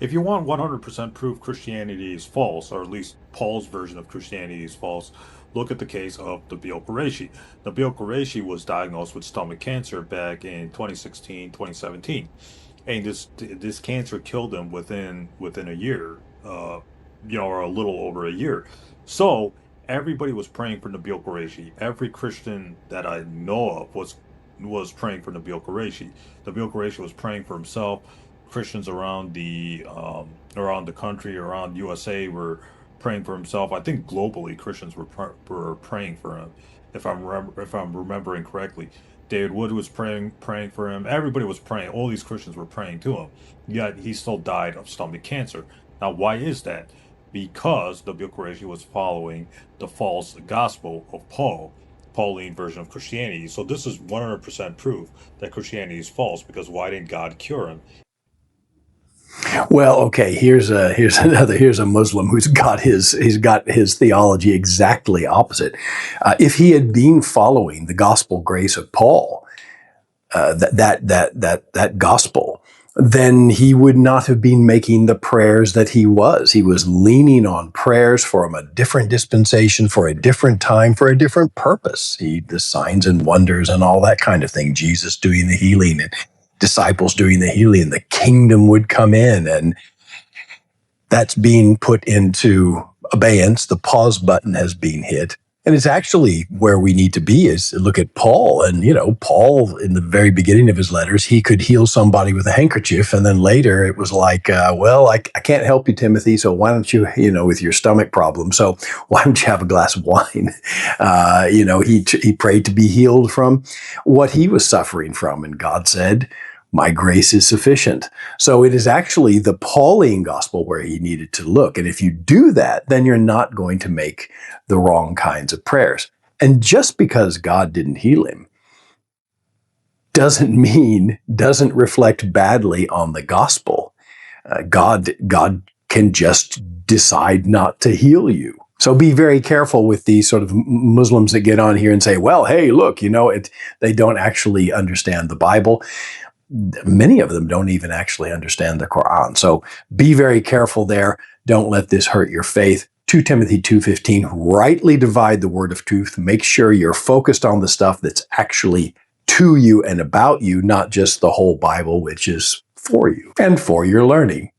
if you want 100% proof Christianity is false, or at least Paul's version of Christianity is false, look at the case of Nabil Qureshi. Nabil Qureshi was diagnosed with stomach cancer back in 2016, 2017, and this cancer killed him within a year, or a little over a year. So everybody was praying for Nabil Qureshi. Every Christian that I know of was praying for Nabil Qureshi. Nabil Qureshi was praying for himself. Christians around the country, around USA, were praying for himself. I think globally Christians were praying for him. If I'm remembering correctly, David Wood was praying for him. Everybody was praying. All these Christians were praying to him. Yet he still died of stomach cancer. Now, why is that? Because Nabil Qureshi was following the false gospel of Paul, Pauline version of Christianity. So this is 100% proof that Christianity is false. Because why didn't God cure him? Well, okay, here's a Muslim he's got his theology exactly opposite. If he had been following the gospel grace of Paul, that gospel, then he would not have been making the prayers that he was. He was leaning on prayers from a different dispensation, for a different time, for a different purpose. The signs and wonders and all that kind of thing. Jesus doing the healing and disciples doing the healing. The kingdom would come in, and that's being put into abeyance. The pause button has been hit. And it's actually where we need to be is look at Paul. And, Paul, in the very beginning of his letters, he could heal somebody with a handkerchief. And then later it was like, I can't help you, Timothy. So why don't you, with your stomach problem. So why don't you have a glass of wine? He prayed to be healed from what he was suffering from. And God said, my grace is sufficient. So it is actually the Pauline gospel where he needed to look. And if you do that, then you're not going to make the wrong kinds of prayers. And just because God didn't heal him doesn't reflect badly on the gospel. God can just decide not to heal you. So be very careful with these sort of Muslims that get on here and say, well, hey, look, they don't actually understand the Bible. Many of them don't even actually understand the Quran. So be very careful there. Don't let this hurt your faith. 2 Timothy 2:15, rightly divide the word of truth. Make sure you're focused on the stuff that's actually to you and about you, not just the whole Bible, which is for you and for your learning.